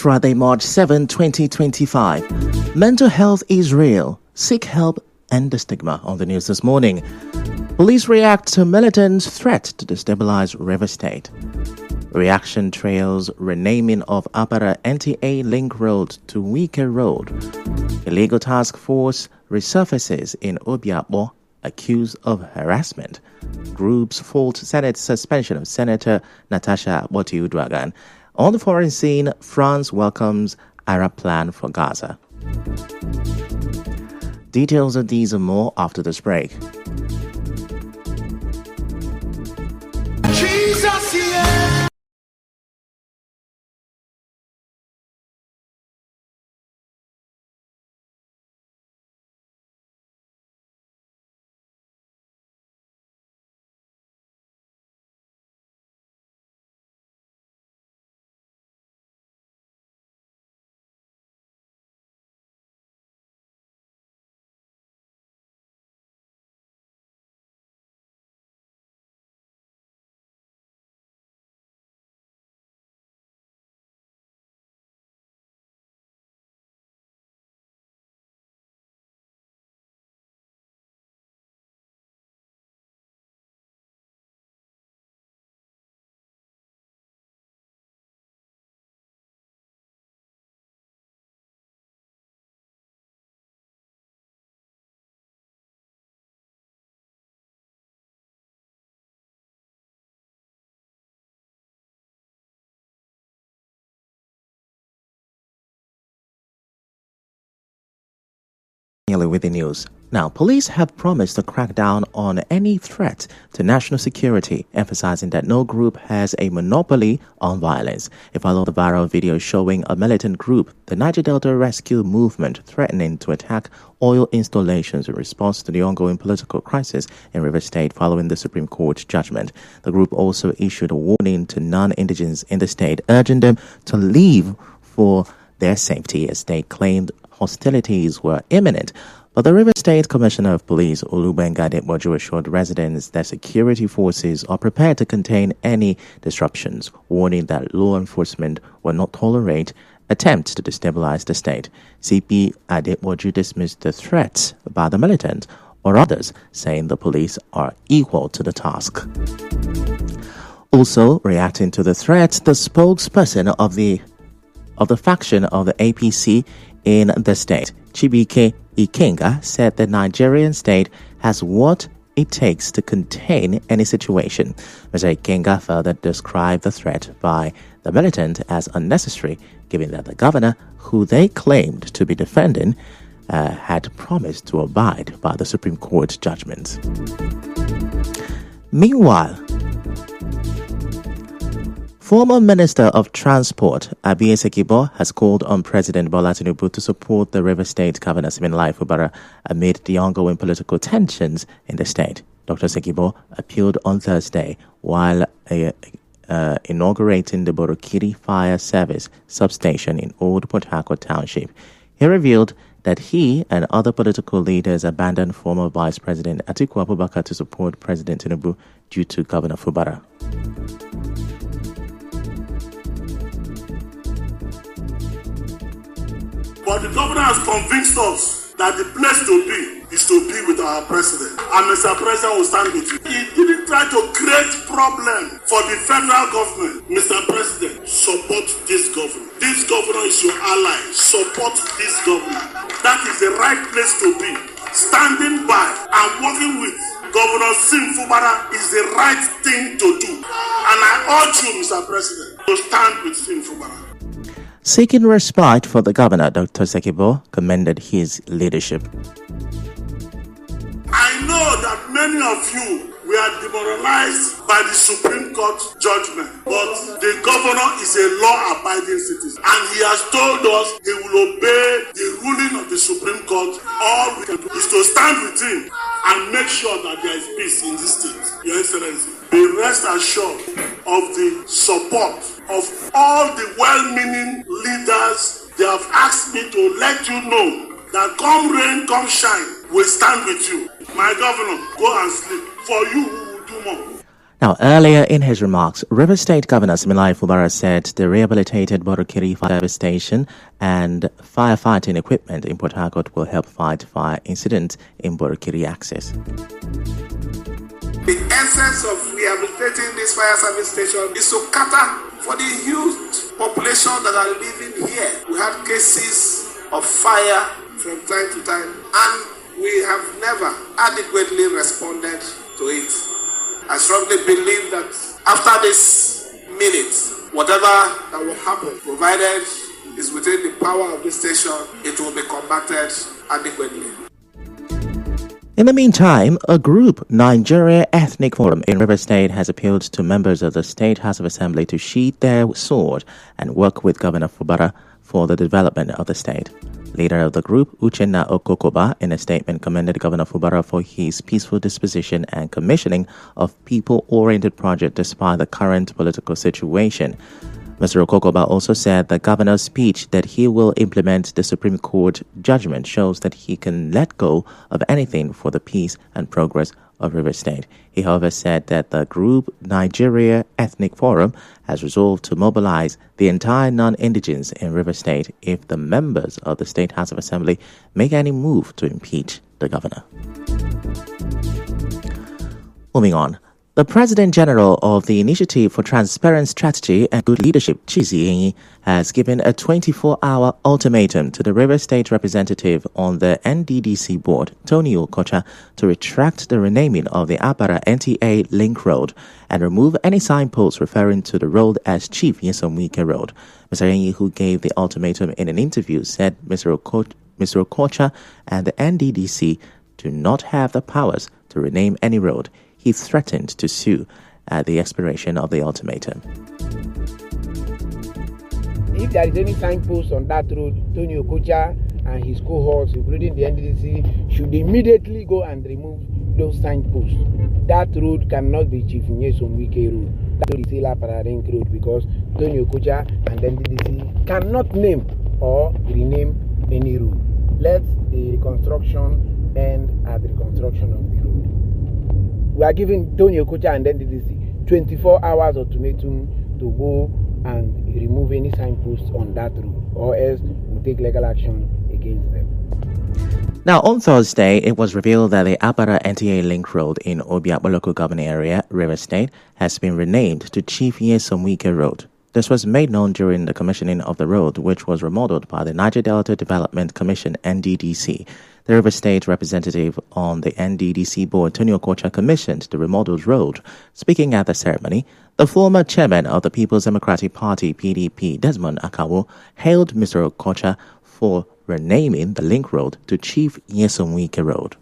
Friday, March 7, 2025. Mental health is real. Seek help, end the stigma. On the news this morning, police react to militant threat to destabilize River State. Reaction trails renaming of Apara NTA Link Road to Wike Road. Illegal task force resurfaces in Obiakpo, accused of harassment. Groups fault Senate suspension of Senator Natasha Akpoti-Uduaghan. On the foreign scene, France welcomes Arab plan for Gaza. Details of these and more after this break. Jesus, yeah. With the news. Now, police have promised to crack down on any threat to national security, emphasizing that no group has a monopoly on violence. It followed the viral video showing a militant group, the Niger Delta Rescue Movement, threatening to attack oil installations in response to the ongoing political crisis in River State following the Supreme Court judgment. The group also issued a warning to non-indigents in the state, urging them to leave for their safety as they claimed hostilities were imminent. But the River State Commissioner of Police, Olubenga Adeboju, assured residents that security forces are prepared to contain any disruptions, warning that law enforcement will not tolerate attempts to destabilize the state. CP Adeboju dismissed the threats by the militant or others, saying the police are equal to the task. Also, reacting to the threat, the spokesperson of the faction of the APC in the state, Chibike Ikenga, said the Nigerian state has what it takes to contain any situation. Mr. Ikenga further described the threat by the militant as unnecessary, given that the governor, who they claimed to be defending, had promised to abide by the Supreme Court judgment. Meanwhile, former Minister of Transport, Abiy Sekibo, has called on President Bola Tinubu to support the River State Governor Siminalayi Fubara amid the ongoing political tensions in the state. Dr. Sekibo appealed on Thursday while inaugurating the Borokiri Fire Service substation in Old Port Harcourt Township. He revealed that he and other political leaders abandoned former Vice President Atiku Abubakar to support President Tinubu due to Governor Fubara. But the governor has convinced us that the place to be is to be with our president. And Mr. President will stand with you. He didn't try to create problem for the federal government. Mr. President, support this governor. This governor is your ally. Support this governor. That is the right place to be. Standing by and working with Governor Sim Fubara is the right thing to do. And I urge you, Mr. President, to stand with Sim Fubara. Seeking respite for the governor, Dr. Sekibo commended his leadership. I know that many of you were demoralized by the Supreme Court judgment, but the governor is a law-abiding citizen, and he has told us he will obey the ruling of the Supreme Court. All we can do is to stand with him and make sure that there is peace in this state. Your Excellency, be rest assured of the support of all the well-meaning leaders. They have asked me to let you know that come rain, come shine, we stand with you. My governor, go and sleep. For you, we will do more. Now, earlier in his remarks, River State Governor Siminalayi Fubara said the rehabilitated Borokiri Fire Service Station and firefighting equipment in Port Harcourt will help fight fire incidents in Borokiri axis. The essence of rehabilitating this fire service station is to cater for the huge population that are living here. We had cases of fire from time to time, and we have never adequately responded to it. I strongly believe that after this minute, whatever that will happen, provided is within the power of this station, it will be combated adequately. In the meantime, a group, Nigeria Ethnic Forum in River State, has appealed to members of the State House of Assembly to sheathe their sword and work with Governor Fubara for the development of the state. Leader of the group, Uchenna Okokoba, in a statement commended Governor Fubara for his peaceful disposition and commissioning of people-oriented projects despite the current political situation. Mr. Okokoba also said the governor's speech that he will implement the Supreme Court judgment shows that he can let go of anything for the peace and progress of River State. He, however, said that the group Nigeria Ethnic Forum has resolved to mobilize the entire non-indigens in River State if the members of the State House of Assembly make any move to impeach the governor. Moving on. The President General of the Initiative for Transparent Strategy and Good Leadership, Chizzy Enyi, has given a 24-hour ultimatum to the River State representative on the NDDC board, Tony Okocha, to retract the renaming of the Apara NTA Link Road and remove any signposts referring to the road as Chief Nyesom Wike Road. Mr. Enyi, who gave the ultimatum in an interview, said Mr. Okocha and the NDDC do not have the powers to rename any road. He threatened to sue at the expiration of the ultimatum. If there is any signpost on that road, Tony Okocha and his cohorts, including the NDDC, should immediately go and remove those signposts. That road cannot be Chief Nyesom Wike Road. That road is Ila Pararink Road because Tony Okocha and the NDDC cannot name or rename any road. Let the reconstruction end at the reconstruction of the road. We are giving Tony Okocha and NDDC 24 hours ultimatum to go and remove any signposts on that route, or else we'll take legal action against them. Now, on Thursday, it was revealed that the Apara NTA Link Road in Obiakpo local government area, River State, has been renamed to Chief Nyesom Wike Road. This was made known during the commissioning of the road, which was remodeled by the Niger Delta Development Commission, NDDC. The River State representative on the NDDC board, Tony Okocha, commissioned the remodeled road. Speaking at the ceremony, the former chairman of the People's Democratic Party, PDP, Desmond Akawo, hailed Mr. Okocha for renaming the link road to Chief Nyesom Wike Road.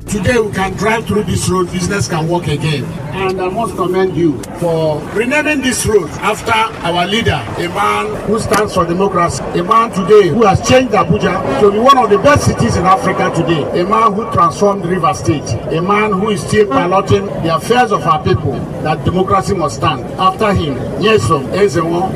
Today we can drive through this road, business can work again. And I must commend you for renaming this road after our leader, a man who stands for democracy, a man today who has changed Abuja to be one of the best cities in Africa today, a man who transformed River State, a man who is still piloting the affairs of our people, that democracy must stand. After him, Nyesom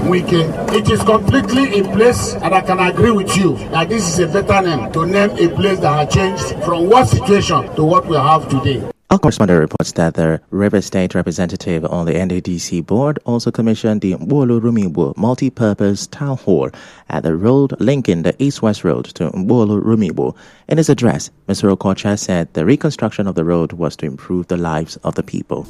Wike. It is completely in place, and I can agree with you that this is a better name to name a place that has changed from what situation to what we have today. Our correspondent reports that the River State representative on the NDDC board also commissioned the Mbolo Rumibo multi-purpose town hall at the road linking the East-West Road to Mbolo Rumibo. In his address, Mr. Okocha said the reconstruction of the road was to improve the lives of the people.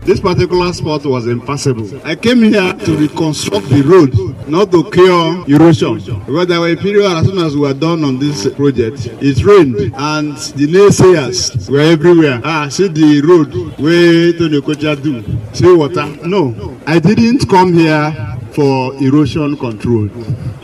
This particular spot was impassable. I came here to reconstruct the road, not to cure erosion. Because there were a period as soon as we were done on this project, it rained and the naysayers were everywhere. See the road where Tony Okocha do. See water. No, I didn't come here for erosion control.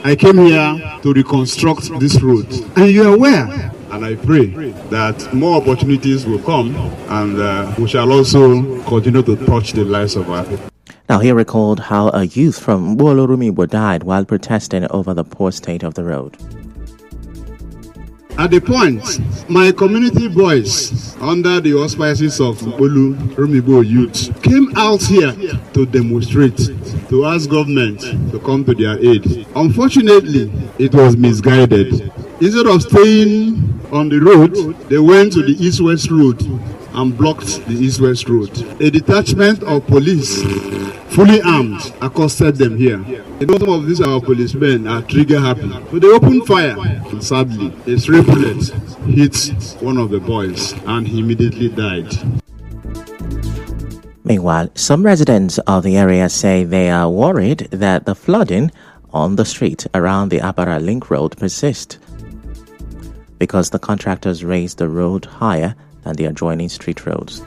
I came here to reconstruct this road. And you are aware. And I pray that more opportunities will come and we shall also continue to touch the lives of our people. Now, he recalled how a youth from Mbolo Rumibo died while protesting over the poor state of the road. At the point, my community boys, under the auspices of Mbolo Rumibo youth, came out here to demonstrate, to ask government to come to their aid. Unfortunately, it was misguided. Instead of staying on the road, they went to the East-West Road and blocked the east-west road. A detachment of police, fully armed, accosted them here. You know, some of these our policemen are trigger happy. So they opened fire. And sadly, a stray bullet hit one of the boys and he immediately died. Meanwhile, some residents of the area say they are worried that the flooding on the street around the Apara Link Road persists because the contractors raised the road higher than the adjoining street roads.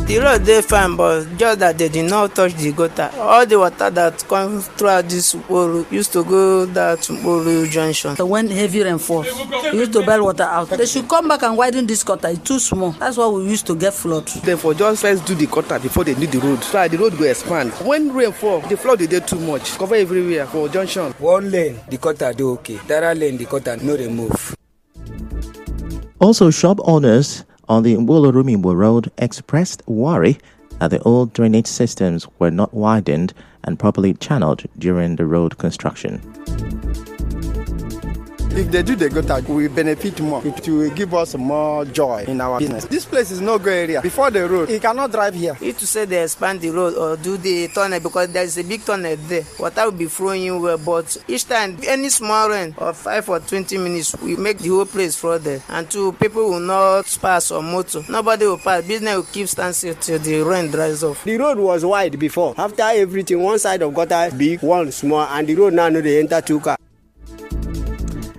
The road they fine, but just that they did not touch the gutter. All the water that comes throughout this Mkpolu used to go that Mkpolu junction. When heavy rain falls, we used to bail water out. They should come back and widen this gutter. It's too small. That's why we used to get flood. Therefore, just first do the gutter before they do the road. So the road will expand. When rain fall, the flood is there too much. Cover everywhere for junction. One lane, the gutter do okay. The other lane, the gutter no remove. Also, shop owners on the Mbolorumimbo Road expressed worry that the old drainage systems were not widened and properly channeled during the road construction. If they do the gutter, we will benefit more. It will give us more joy in our business. This place is no good area. Before the road, you cannot drive here. If to say they expand the road or do the tunnel, because there is a big tunnel there, water will be flowing in well. But each time, any small rain of 5 or 20 minutes, we make the whole place flooded. And two, people will not pass on motor. Nobody will pass. Business will keep standing till the rain dries off. The road was wide before. After everything, one side of gutter big, one small, and the road now they enter 2 cars.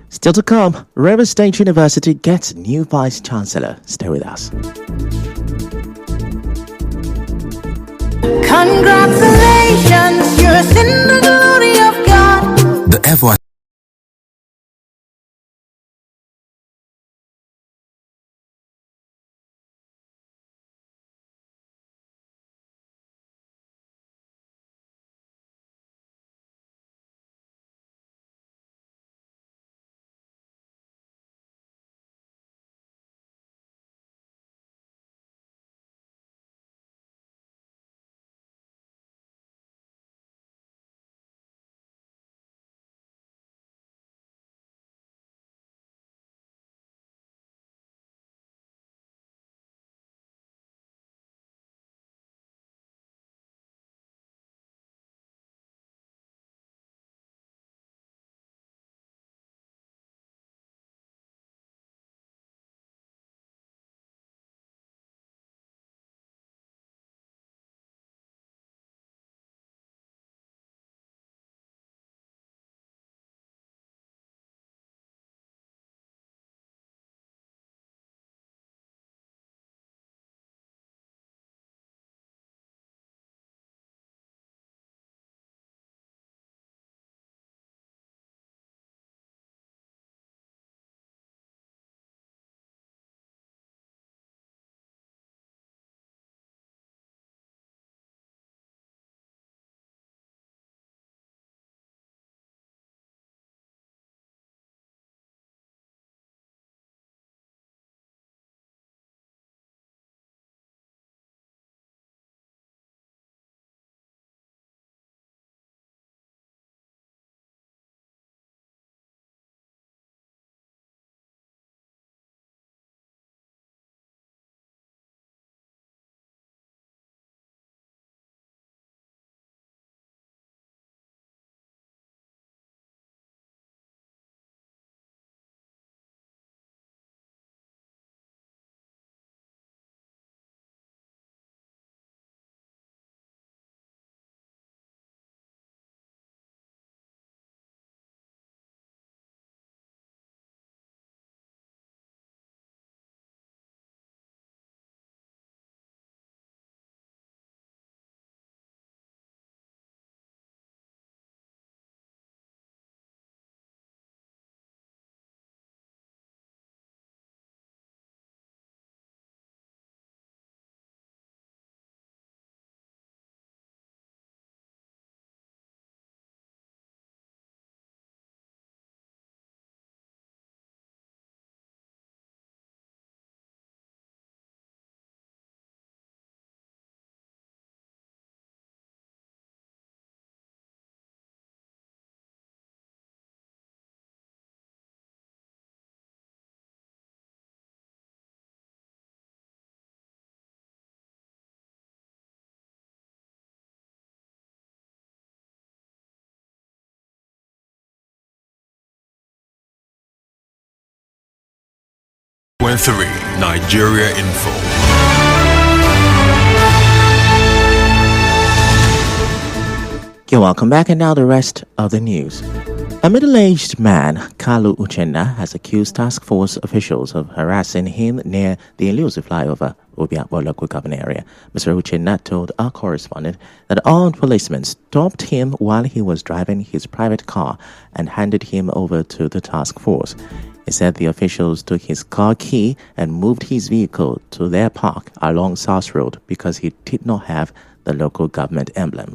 Still to come, Rivers State University gets new Vice Chancellor. Stay with us. Congratulations, you're in the glory of God. The FY 3 Nigeria Info. You're welcome back, and now the rest of the news. A middle-aged man, Kalu Uchenna, has accused task force officials of harassing him near the Ilusi flyover, Obiakpo local government area. Mr. Uchenna told our correspondent that armed policemen stopped him while he was driving his private car and handed him over to the task force. He said the officials took his car key and moved his vehicle to their park along South Road because he did not have the local government emblem.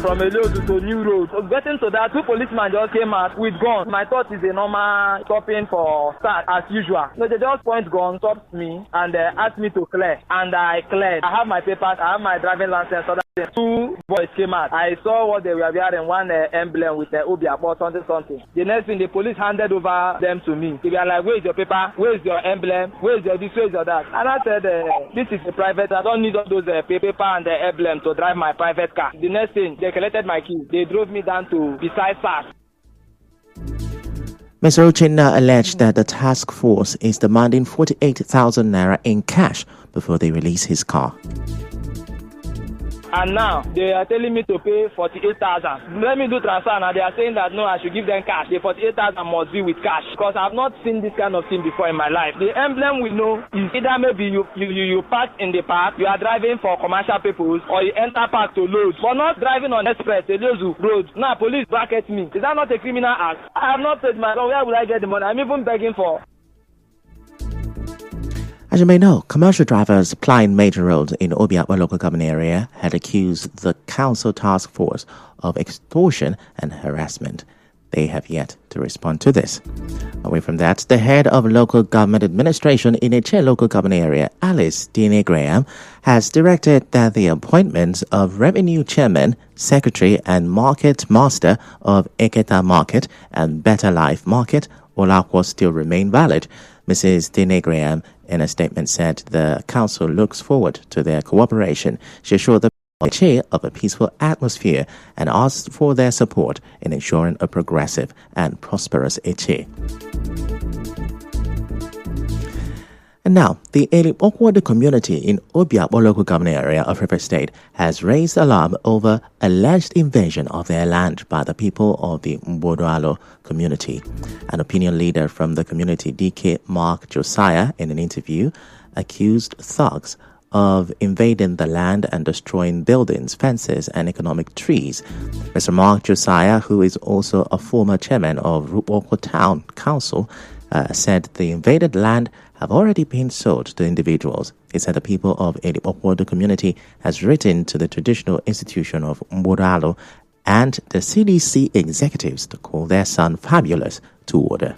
From Ilusi to New Road. Getting to that, two policemen just came out with guns. My thought is a normal stopping for start as usual. No, they just point gun, stopped me, and asked me to clear. And I cleared. I have my papers, I have my driving license. So that two boys came out. I saw what they were wearing, one emblem with Obiakpo something. The next thing, the police handed over them to me. They were like, where is your paper? Where is your emblem? Where is your this? Where is your that? And I said, this is a private. I don't need all those paper and the emblem to drive my private car. The next thing, they collected my keys. They drove me down to beside SARS. Mr. Uchenna alleged that the task force is demanding 48,000 naira in cash before they release his car. And now they are telling me to pay 48,000. Let me do transfer now. They are saying that no, I should give them cash. The 48,000 must be with cash because I've not seen this kind of thing before in my life. The emblem we know is either maybe you park in the park, you are driving for commercial purpose, or you enter park to load, but not driving on express, the road. Now police bracket me. Is that not a criminal act? I have not paid my loan. Where will I get the money? I'm even begging for. As you may know, commercial drivers plying major roads in Obiakpo local government area had accused the council task force of extortion and harassment. They have yet to respond to this. Away from that, the head of local government administration in Eche local government area, Alice Dine Graham, has directed that the appointments of revenue chairman, secretary and market master of Eketa Market and Better Life Market, Olakwo, still remain valid. Mrs. Dine Graham, in a statement, said the council looks forward to their cooperation. She assured the Eche of a peaceful atmosphere and asked for their support in ensuring a progressive and prosperous Eche. And now, the Elip-Okwado community in Obiakpo local government area of River State has raised alarm over alleged invasion of their land by the people of the Mbodoalo community. An opinion leader from the community, DK Mark Josiah, in an interview, accused thugs of invading the land and destroying buildings, fences, and economic trees. Mr. Mark Josiah, who is also a former chairman of Rupoko Town Council, said the invaded land have already been sold to individuals. He said the people of Elip-Okwado community has written to the traditional institution of Mbodoalo and the CDC executives to call their son Fabulous to order.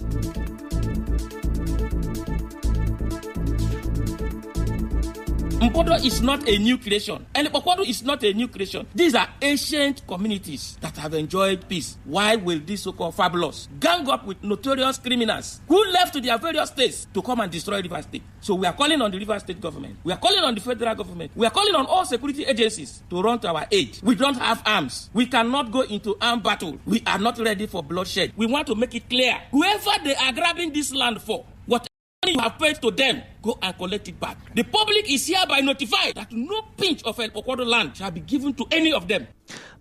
Mbodo is not a new creation. Elip-Okwado is not a new creation. These are ancient communities that have enjoyed peace. Why will these so-called fabulous gang up with notorious criminals who left to their various states to come and destroy River State? So we are calling on the River State government. We are calling on the federal government. We are calling on all security agencies to run to our aid. We don't have arms. We cannot go into armed battle. We are not ready for bloodshed. We want to make it clear. Whoever they are grabbing this land for, whatever you have paid to them, go and collect it back. The public is hereby notified that no pinch of Elip-Okwado land shall be given to any of them.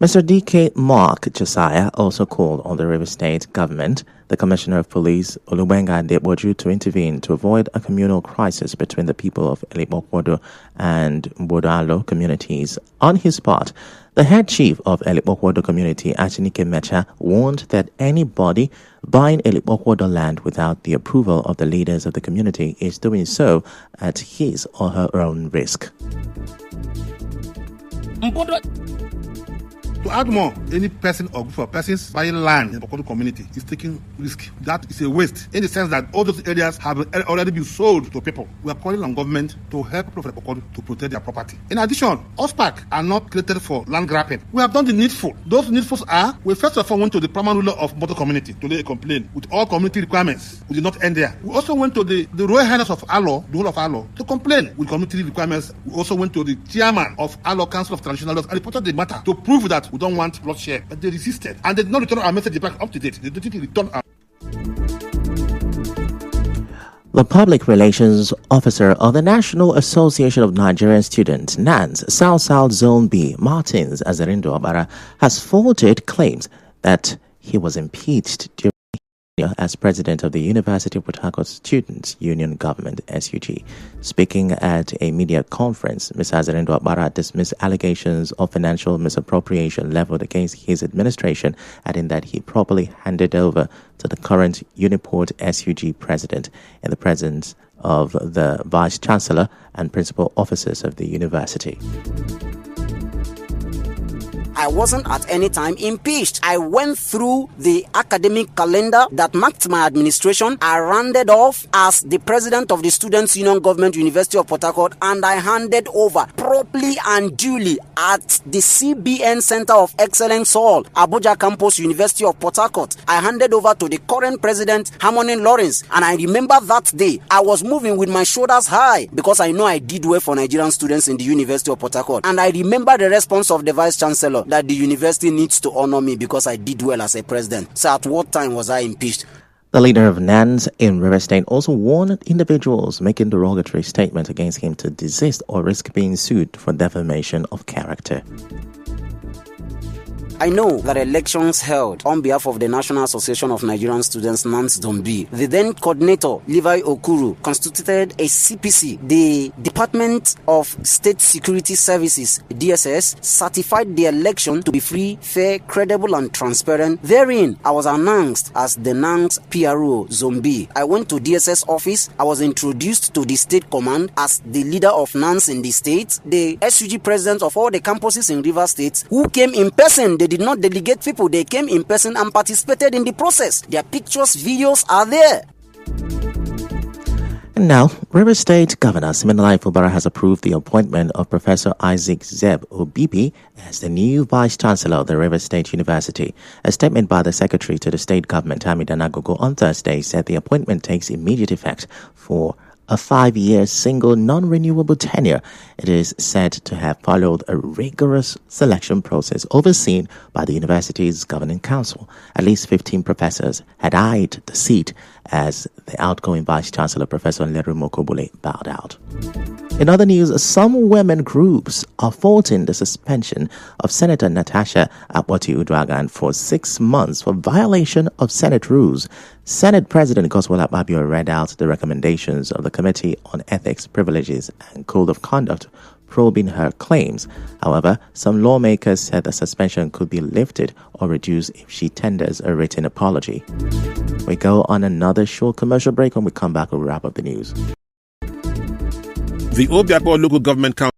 Mr. DK Mark Josiah also called on the River State government, the Commissioner of Police, Olubenga Deboju, to intervene to avoid a communal crisis between the people of Elip-Okwado and Mbodoalo communities. On his part, the head chief of Elip-Okwado community, Achinike Mecha, warned that anybody buying Elip-Okwado land without the approval of the leaders of the community is doing so at his or her own risk. To add more, any person or group of persons buying land in the Okwado community is taking risk. That is a waste in the sense that all those areas have already been sold to people. We are calling on government to help people of Okwado to protect their property. In addition, OSPAC are not created for land grabbing. We have done the needful. Those needfuls are, we first of all went to the primary ruler of Mbodo community to lay a complaint with all community requirements. We did not end there. We also went to the Royal Highness of Alo, the whole of Alo, to complain with community requirements. We also went to the chairman of Alo Council of Traditional Laws and reported the matter to prove that we don't want bloodshed. But they resisted and they did not return our message back up to date. They didn't return our The public relations officer of the National Association of Nigerian Students, NANS, South Zone B, Martins Azarindo Obara, has faulted claims that he was impeached during as president of the University of Port Harcourt Students' Union Government, SUG. Speaking at a media conference, Ms. Azarindo Obara dismissed allegations of financial misappropriation leveled against his administration, adding that he properly handed over to the current Uniport SUG president in the presence of the vice-chancellor and principal officers of the university. I wasn't at any time impeached. I went through the academic calendar that marked my administration. I rounded off as the president of the Students' Union Government, University of Port Harcourt, and I handed over properly and duly at the CBN Center of Excellence Hall, Abuja Campus, University of Port Harcourt. I handed over to the current president, Harmony Lawrence, and I remember that day I was moving with my shoulders high because I know I did well for Nigerian students in the University of Port Harcourt. And I remember the response of the vice-chancellor that the university needs to honor me because I did well as a president. So at what time was I impeached? The leader of NANS in River State also warned individuals making derogatory statements against him to desist or risk being sued for defamation of character. I know that elections held on behalf of the National Association of Nigerian Students, NANS Zone B, the then coordinator, Levi Okuru, constituted a CPC. The Department of State Security Services, DSS, certified the election to be free, fair, credible, and transparent. Therein, I was announced as the NANS PRO Zone B. I went to DSS office. I was introduced to the state command as the leader of NANS in the state, the SUG president of all the campuses in River State, who came in person. They did not delegate people. They came in person and participated in the process. Their pictures, videos are there. And now, River State Governor Siminalayi Fubara has approved the appointment of Professor Isaac Zeb Obibi as the new Vice-Chancellor of the River State University. A statement by the Secretary to the State Government, Hamidan Agogo, on Thursday said the appointment takes immediate effect for a 5-year single non-renewable tenure. It is said to have followed a rigorous selection process overseen by the university's governing council. At least 15 professors had eyed the seat as the outgoing vice-chancellor, Professor Nleru Mokobule, bowed out. In other news, some women groups are faulting the suspension of Senator Natasha Akpoti-Uduaghan for 6 months for violation of Senate rules. Senate President Godswill Akpabio read out the recommendations of the Committee on Ethics, Privileges and Code of Conduct probing her claims. However, some lawmakers said the suspension could be lifted or reduced if she tenders a written apology. We go on another short commercial break. When we come back, we'll wrap up the news. The Obiakpo Local Government Council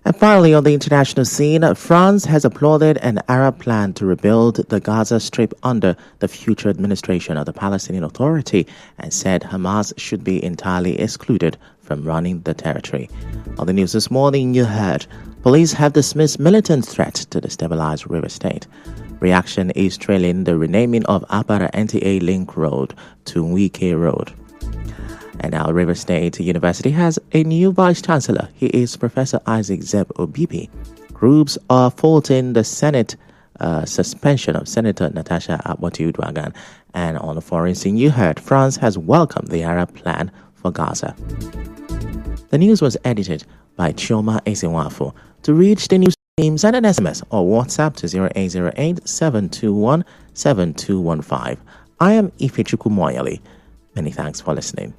And finally, on the international scene, France has applauded an Arab plan to rebuild the Gaza Strip under the future administration of the Palestinian Authority and said Hamas should be entirely excluded from running the territory. On the news this morning, you heard police have dismissed militant threat to destabilize River State. Reaction is trailing the renaming of Apara NTA Link Road to Wike Road. And now River State University has a new vice-chancellor. He is Professor Isaac Zeb Obibi. Groups are faulting the Senate suspension of Senator Natasha Akpoti-Uduaghan. And on the foreign scene, you heard France has welcomed the Arab plan for Gaza. The news was edited by Chioma Ezenwafo. To reach the news Send an SMS or WhatsApp to 0808-721-7215. I am Ifechukwu Moyali. Many thanks for listening.